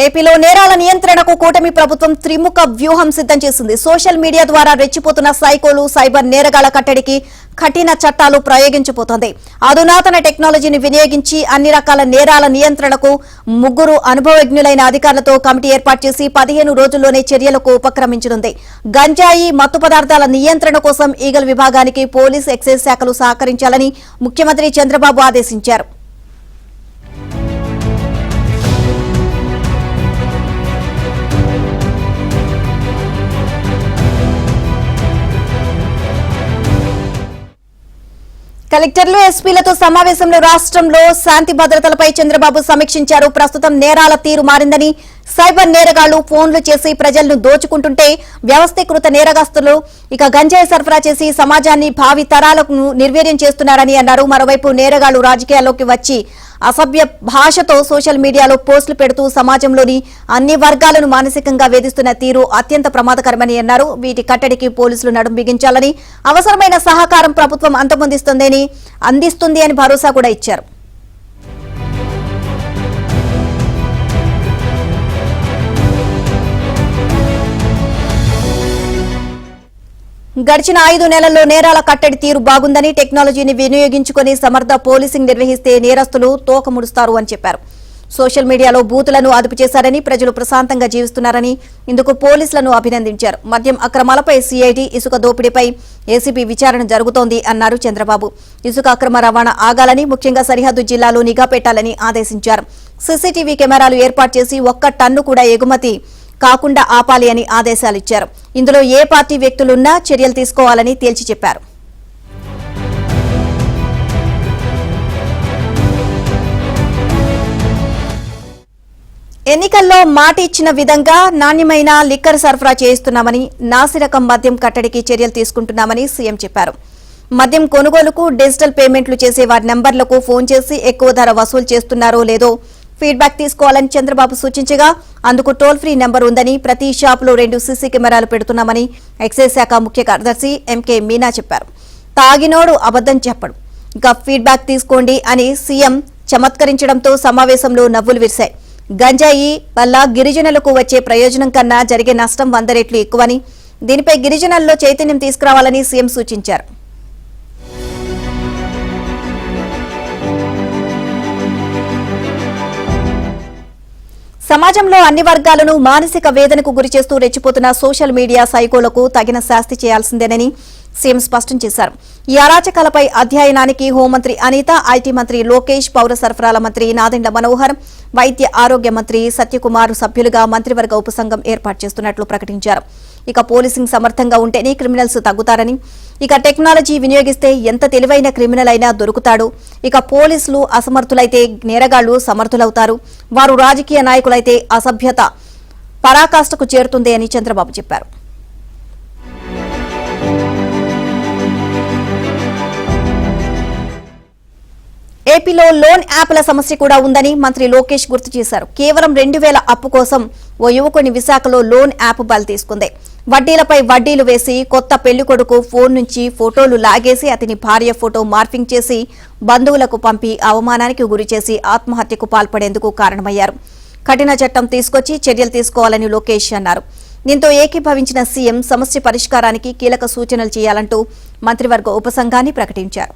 ఏపీలో నేరాల నియంత్రణకు కూటమి ప్రభుత్వం త్రిముఖ వ్యూహం సిద్ధం చేసింది. సోషల్ మీడియా ద్వారా రెచ్చిపోతున్న సైకోలు, సైబర్ నేరగాళ్ల కట్టడికి కఠిన చట్టాలు ప్రయోగించబోతోంది. అధునాతన టెక్నాలజీని వినియోగించి అన్ని రకాల నేరాల నియంత్రణకు 3 అనుభవజ్ఞులైన అధికారులతో కమిటీ ఏర్పాటు చేసి 15 రోజుల్లోనే చర్యలకు ఉపక్రమించనుంది. గంజాయి, మత్తు పదార్థాల నియంత్రణ కోసం ఈగల్ విభాగానికి పోలీస్, ఎక్సైజ్ శాఖలు సహకరించాలని ముఖ్యమంత్రి చంద్రబాబు ఆదేశించారు. కలెక్టర్లు, ఎస్పీలతో సమావేశంలో రాష్ట్రంలో శాంతి భద్రతలపై చంద్రబాబు సమీక్షించారు. ప్రస్తుతం నేరాల తీరు మారిందని, సైబర్ నేరగాళ్లు ఫోన్లు చేసి ప్రజలను దోచుకుంటుంటే వ్యవస్థీకృత నేరగాస్తులు ఇక గంజాయి సరఫరా చేసి సమాజాన్ని, భావి తరాలకు నిర్వీర్యం చేస్తున్నారని అన్నారు. మరోవైపు నేరగాళ్లు రాజకీయాల్లోకి వచ్చి అసభ్య భాషతో సోషల్ మీడియాలో పోస్టులు పెడుతూ సమాజంలోని అన్ని వర్గాలను మానసికంగా వేధిస్తున్న తీరు అత్యంత ప్రమాదకరమని అన్నారు. వీటి కట్టడికి పోలీసులు నడుం బిగించాలని, అవసరమైన సహకారం ప్రభుత్వం అందిస్తుంది అని భరోసా కూడా ఇచ్చారు. గడిచిన 5 నెలల్లో నేరాల కట్టడి తీరు బాగుందని, టెక్నాలజీని వినియోగించుకుని సమర్థ పోలీసింగ్ నిర్వహిస్తే నేరస్తులు తోకముడుస్తారు అని చెప్పారు. సోషల్ మీడియాలో బూతులను అదుపు చేశారని, ప్రజలు ప్రశాంతంగా జీవిస్తున్నారని, ఇందుకు పోలీసులను అభినందించారు. మద్యం అక్రమాలపై సిఐడి, ఇసుక దోపిడీపై ఏసీబీ విచారణ జరుగుతోంది అన్నారు చంద్రబాబు. ఇసుక అక్రమ రవాణా ఆగాలని, ముఖ్యంగా సరిహద్దు జిల్లాలో నిఘా పెట్టాలని ఆదేశించారు. సీసీటీవీ కెమెరాలు ఏర్పాటు చేసి 1 టన్ను కూడా ఎగుమతి కాకుండా ఆపాలి అని ఆదేశాలిచ్చారు. ఇందులో ఏ పార్టీ వ్యక్తులున్నా చర్యలు తీసుకోవాలని తేల్చి చెప్పారు. ఎన్నికల్లో మాట ఇచ్చిన విధంగా నాణ్యమైన లిక్కర్ సరఫరా చేయిస్తున్నామని, నాసిరకం మద్యం కట్టడికి చర్యలు తీసుకుంటున్నామని సీఎం చెప్పారు. మద్యం కొనుగోలుకు డిజిటల్ పేమెంట్లు చేసే వారి నెంబర్లకు ఫోన్ చేసి ఎక్కువ ధర వసూలు చేస్తున్నారో లేదో ఫీడ్బ్యాక్ తీసుకోవాలని చంద్రబాబు సూచించగా, అందుకు టోల్ ఫ్రీ నెంబర్ ఉందని, ప్రతి షాపులో 2 సీసీ కెమెరాలు పెడుతున్నామని ఎక్సైజ్ శాఖ ముఖ్య కార్యదర్శి ఎంకే మీనా చెప్పారు. తాగినోడు అబద్దం చెప్పడు, ఇంకా ఫీడ్బ్యాక్ తీసుకోండి అని సీఎం చమత్కరించడంతో సమావేశంలో నవ్వులు విరిశాయి. గంజాయి వల్ల గిరిజనులకు వచ్చే ప్రయోజనం కన్నా జరిగే నష్టం 100 రెట్లు ఎక్కువని, దీనిపై గిరిజనుల్లో చైతన్యం తీసుకురావాలని సీఎం సూచించారు. సమాజంలో అన్ని వర్గాలను మానసిక వేదనకు గురిచేస్తూ రెచ్చిపోతున్న సోషల్ మీడియా సైకోలకు తగిన శాస్తి చేయాల్సిందేనని సీఎం స్పష్టం చేశారు. ఈ అరాచకాలపై అధ్యయనానికి హోంమంత్రి అనిత, ఐటీ మంత్రి లోకేష్, పౌర సరఫరాల మంత్రి నాదెండ్ల మనోహర్, వైద్య ఆరోగ్య మంత్రి సత్యకుమార్ సభ్యులుగా మంత్రివర్గ ఉపసంఘం ఏర్పాటు చేస్తున్నట్లు ప్రకటించారు. ఇక పోలీసింగ్ సమర్థంగా ఉంటేనే క్రిమినల్స్ తగ్గుతారని, ఇక టెక్నాలజీ వినియోగిస్తే ఎంత తెలివైన క్రిమినల్ అయినా దొరుకుతాడు, ఇక పోలీసులు అసమర్థులైతే నేరగాళ్లు సమర్థులవుతారు, వారు రాజకీయ నాయకులైతే అసభ్యత పరాకాష్ఠకు చేరుతుంది అని చంద్రబాబు చెప్పారు. ఏపీలో లోన్ యాప్ల సమస్య కూడా ఉందని మంత్రి లోకేష్ గుర్తు చేశారు. కేవలం 2000 అప్పు కోసం ఓ యువకుని విశాఖలో లోన్ యాప్ బలి తీసుకుంది. వడ్డీలపై వడ్డీలు వేసి కొత్త పెళ్లికొడుకు ఫోన్ నుంచి ఫోటోలు లాగేసి అతని భార్య ఫోటో మార్ఫింగ్ చేసి బంధువులకు పంపి అవమానానికి గురిచేసి ఆత్మహత్యకు పాల్పడేందుకు కారణమయ్యారు. కఠిన చట్టం తీసుకొచ్చి చర్యలు తీసుకోవాలని లోకేష్ అన్నారు. దీంతో ఏకీభవించిన సీఎం సమస్య పరిష్కారానికి కీలక సూచనలు చేయాలంటూ మంత్రివర్గ ఉపసంఘాన్ని ప్రకటించారు.